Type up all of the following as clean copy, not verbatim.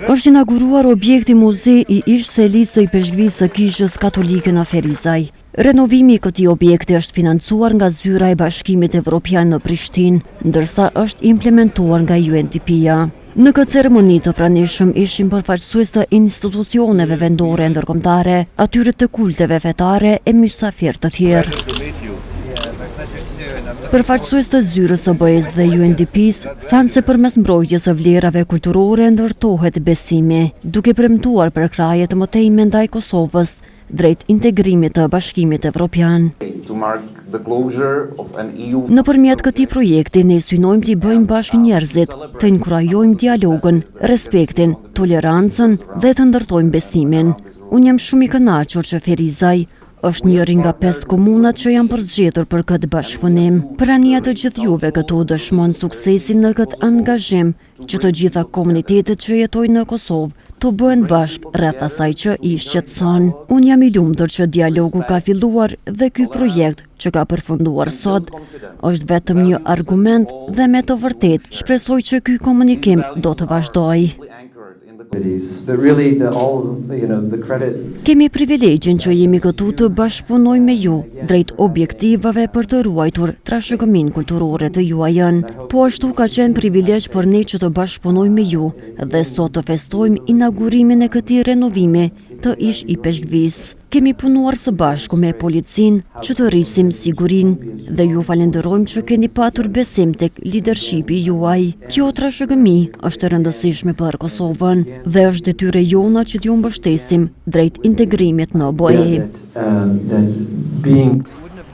Është inauguruar objekti muze i ish selisë i peshqvisë së kishës katolike në Ferizaj. Renovimi i këtij objekti është financuar nga zyra e Bashkimit Evropian në Prishtinë, ndërsa është implementuar nga UNDP-ja. Në këtë ceremoni të pranishëm ishin përfaqësues të institucioneve vendore ndërkombëtare, atyre të kulteve fetare e mysafir të tjerë. Përfaqësues të zyrës së BE-s dhe UNDP-s thanë se përmes mbrojtjes së vlerave kulturore ndërtohet besimi, duke premtuar përkraje të mëtejme ndaj Kosovës drejt integrimit të Bashkimit Evropian. Nëpërmjet këtij projekti ne synojmë t'i bëjmë bashkë njerëzit, të inkurajojmë dialogën, respektin, tolerancën dhe të ndërtojmë besimin. Unë jam shumë i kënaqur që Ferizaj është njëri nga 5 komunat që janë përzgjedhur për këtë bashkëpunim. Prania të gjithë juve këtu dëshmon suksesin në këtë angazhim që të gjitha komunitetet që jetojnë në Kosovë të bëhen bashkë rreth asaj që i shqetëson. Unë jam i lumtur që dialogu ka filluar dhe ky projekt që ka përfunduar sot është vetëm një argument dhe me të vërtetë shpresoj që ky komunikim do të vazhdojë. Kemi privilegjin që jemi këtu të bashkëpunojmë me ju drejt objektivave për të ruajtur trashëgimin kulturore të juajën. Po ashtu ka qenë privilegj për ne që të bashkëpunojmë me ju dhe sot të festojmë inaugurimin e këtij renovimi të ish i peshqvisë. Kemi punuar së bashku me policinë që të rrisim sigurinë dhe ju falenderojmë që keni patur besim tek leadershipi juaj. Kjo trashëgimi është e rëndësishme për Kosovën dhe është detyre jona që t'ju mbështesim drejt integrimit në BE.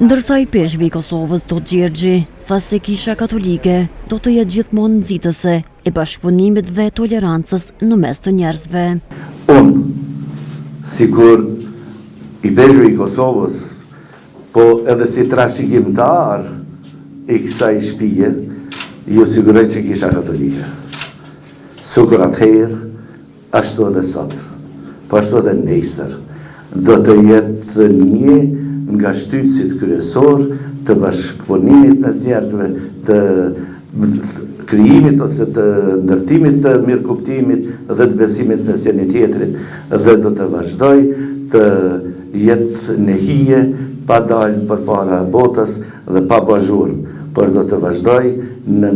Ndërsa i peshqvi i Kosovës Dot Gjergji tha se Kisha Katolike do të jetë gjithmonë nxitëse e bashkëpunimit dhe tolerancës në mes të njerëzve. Sikur i peshqvi i Kosovës, po edhe si trashëgimtar i kësaj shtëpie, ju siguroj që Kisha Katolike. Sukur atëherë, ashtu edhe sot, po ashtu edhe nesër, do të jetë një nga shtytësit kryesor të bashkëpunimit mes njerëzve, të krijimit ose të ndërtimit të mirëkuptimit dhe të besimit mes njëri tjetrit dhe do të vazhdoj të jetë në hije pa dalë përpara botës dhe pa bazhurmë, por do të vazhdoj në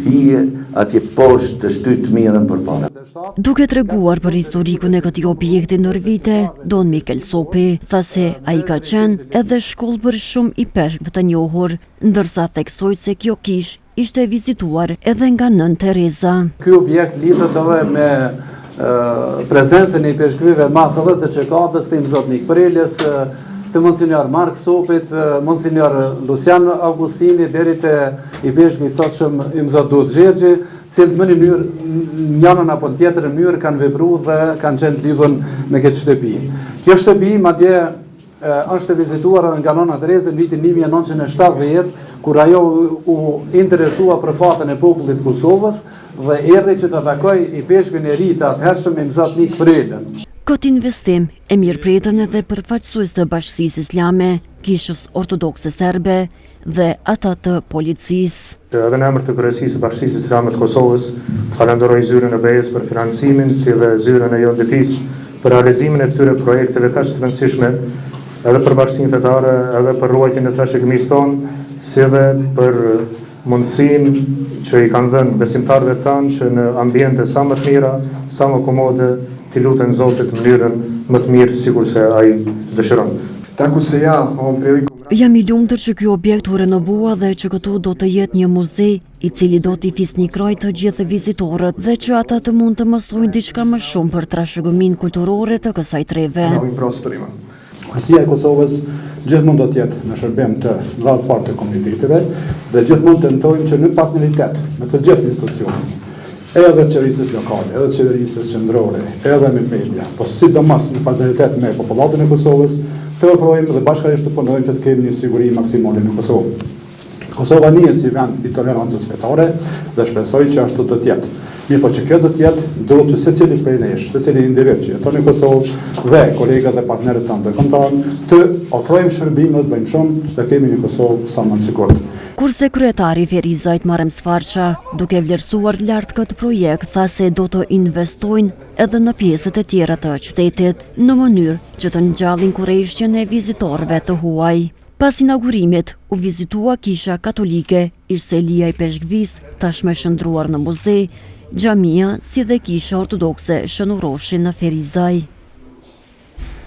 hije atje poshtë të shtyt mirën përpara. Duke treguar për historikun e këtij objekti ndër vite, Don Mikel Sopi tha se ai ka qenë edhe shkollë për shumë i peshqve të njohur, ndërsa theksoi se kjo kishë ishte vizituar edhe nga nën Tereza. Ky objekt lidhet edhe me prezencën e peshqvive mas edhe të Çekatës, të Imzotnik Prelës, të Monsinjor Mark Sopit, Monsinjor Lucian Augustini, deri te i peshqvi sotshëm Imzot Dot Gjergji, cilët në një mënyrë, njënën apo në tjetër mënyrë kanë vepruar dhe kanë qenë të lidhur me këtë shtëpi. Kjo shtëpi madje është vizituar nga nona Tereza në vitin 1970, kur ajo u interesua për fatën e popullit të Kosovës dhe erdhi që të takoj i peshqvin e ri të atëhershëm Imzotnik Prelën. Këtë investim e mirëpritën edhe përfaqësues të Bashkisë Islame, Kishës Ortodokse Serbe dhe ata të policisë. Edhe në emër të Kryesisë së Bashkisë Islame të Kosovës, falenderoj zyrën e BE-s për financimin, si dhe zyrën e UNDP-s për realizimin e këtyre projekteve kaq të rëndësishme, edhe për bashkësinë fetare, edhe për ruajtjen e trashëgimisë tonë, si dhe për mundësinë që i kanë dhënë besimtarëve tanë që në ambiente sa më të mira, sa më komode, t'i lutem Zotit në mënyrën më të mirë sikur se ai dëshiron. Jam i lumtur që ky objekt u renovua dhe që këtu do të jetë një muze i cili do t'i fisnikrojë të gjithë vizitorët dhe që ata të mund të mësojnë diçka më shumë për trashëgimin kulturore të kësaj treve. Kryesia e Kosovës gjithmonë do të jetë në shërbim të radhë parë të komuniteteve dhe gjithmonë tentojmë që në partneritet me të gjithë institucionet, edhe qeverisës lokale, edhe qeverisës qendrore, edhe me media, po sidomos në partneritet me popullatën e Kosovës, të ofrojmë dhe bashkërisht të punojmë që të kemi një siguri maksimale në Kosovë. Kosova njihet si vend i tolerancës fetare dhe shpresoj që ashtu do të jetë. Mirë po që kjo do të jetë, duhet që secili prej nesh, secili individ që jeton në Kosovë dhe kolegat dhe partnerët tanë ndërkombëtar të ofrojmë shërbime dhe të bëjmë shumë që të kemi një Kosovë sa më të sigurt. Kurse kryetari Ferizajt Marem Sfarqa, duke vlerësuar lart këtë projekt, tha se do të investojnë edhe në pjesët e tjera të qytetit, në mënyrë që të ngjallin kurrështjen e vizitorëve të huaj. Pas inaugurimit, u vizitua kisha katolike, Irselia i Peshkvis, tashmë shndruar në muze, xhamia si dhe kisha ortodokse Shënuroshin në Ferizaj.